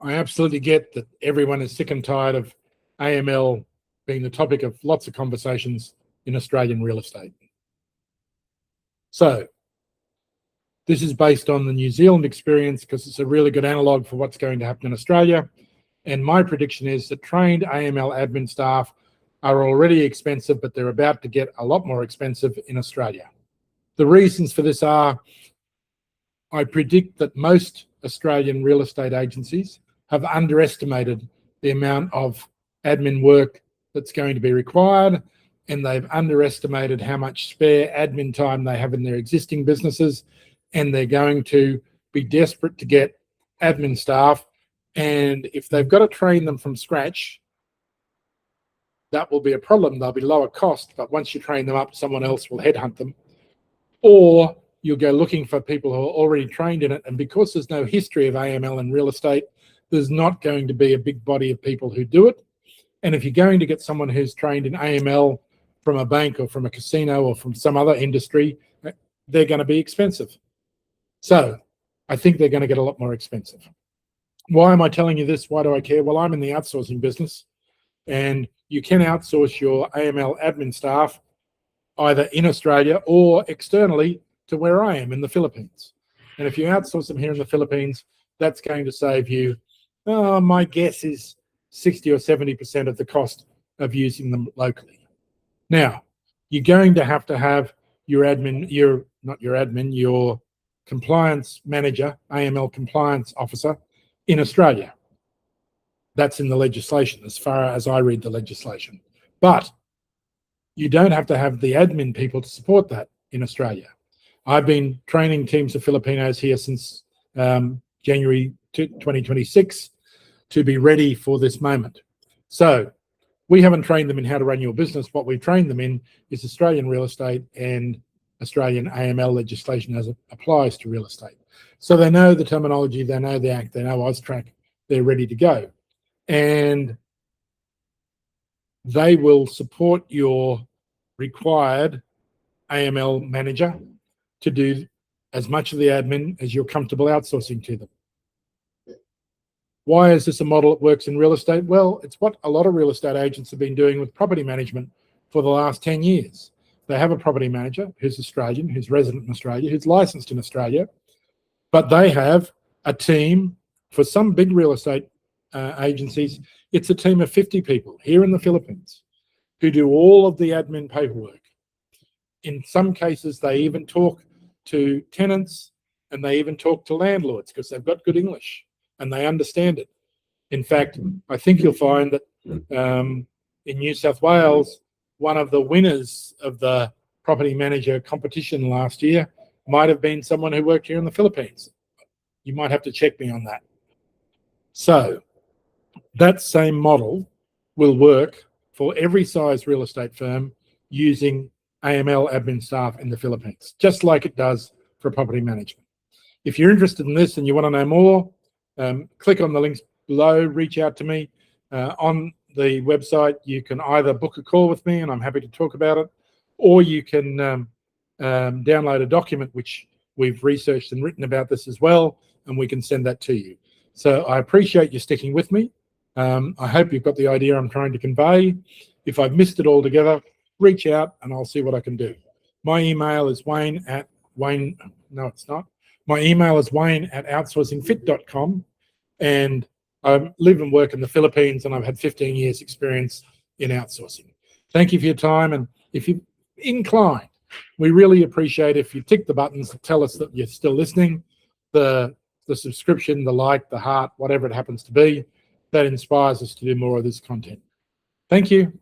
I absolutely get that everyone is sick and tired of AML being the topic of lots of conversations in Australian real estate. So this is based on the New Zealand experience because it's a really good analogue for what's going to happen in Australia. And my prediction is that trained AML admin staff are already expensive, but they're about to get a lot more expensive in Australia. The reasons for this are, I predict that most Australian real estate agencies have underestimated the amount of admin work that's going to be required, and they've underestimated how much spare admin time they have in their existing businesses, and they're going to be desperate to get admin staff. And if they've got to train them from scratch, that will be a problem. They'll be lower cost, but once you train them up, someone else will headhunt them. Or you'll go looking for people who are already trained in it. And because there's no history of AML in real estate, there's not going to be a big body of people who do it. And if you're going to get someone who's trained in AML from a bank or from a casino or from some other industry, they're going to be expensive. So I think they're going to get a lot more expensive. Why am I telling you this? Why do I care? Well, I'm in the outsourcing business, and you can outsource your AML admin staff either in Australia or externally to where I am in the Philippines. And if you outsource them here in the Philippines, that's going to save you, my guess is 60 or 70% of the cost of using them locally. Now, you're going to have your admin, your compliance manager, AML compliance officer in Australia. That's in the legislation as far as I read the legislation. But you don't have to have the admin people to support that in Australia. I've been training teams of Filipinos here since January 2026 to be ready for this moment. So we haven't trained them in how to run your business. What we've trained them in is Australian real estate and Australian AML legislation as it applies to real estate. So they know the terminology, they know the Act, they know AUSTRAC, they're ready to go. And they will support your required AML manager to do as much of the admin as you're comfortable outsourcing to them. Why is this a model that works in real estate? Well, it's what a lot of real estate agents have been doing with property management for the last 10 years. They have a property manager who's Australian, who's resident in Australia, who's licensed in Australia, but they have a team. For some big real estate agencies, it's a team of 50 people here in the Philippines who do all of the admin paperwork. In some cases, they even talk to tenants and they even talk to landlords because they've got good English and they understand it. In fact, I think you'll find that in New South Wales, one of the winners of the property manager competition last year might have been someone who worked here in the Philippines. You might have to check me on that. So that same model will work for every size real estate firm using AML admin staff in the Philippines, just like it does for property management. If you're interested in this and you want to know more, click on the links below, reach out to me. On the website, you can either book a call with me and I'm happy to talk about it, or you can download a document which we've researched and written about this as well, and we can send that to you. So I appreciate you sticking with me. I hope you've got the idea I'm trying to convey. If I've missed it altogether, reach out and I'll see what I can do. My email is My email is wayne@outsourcingfit.com, and I live and work in the Philippines and I've had 15 years experience in outsourcing. Thank you for your time, and if you're inclined, we really appreciate if you tick the buttons to tell us that you're still listening, the subscription, the like, the heart, whatever it happens to be. That inspires us to do more of this content. Thank you.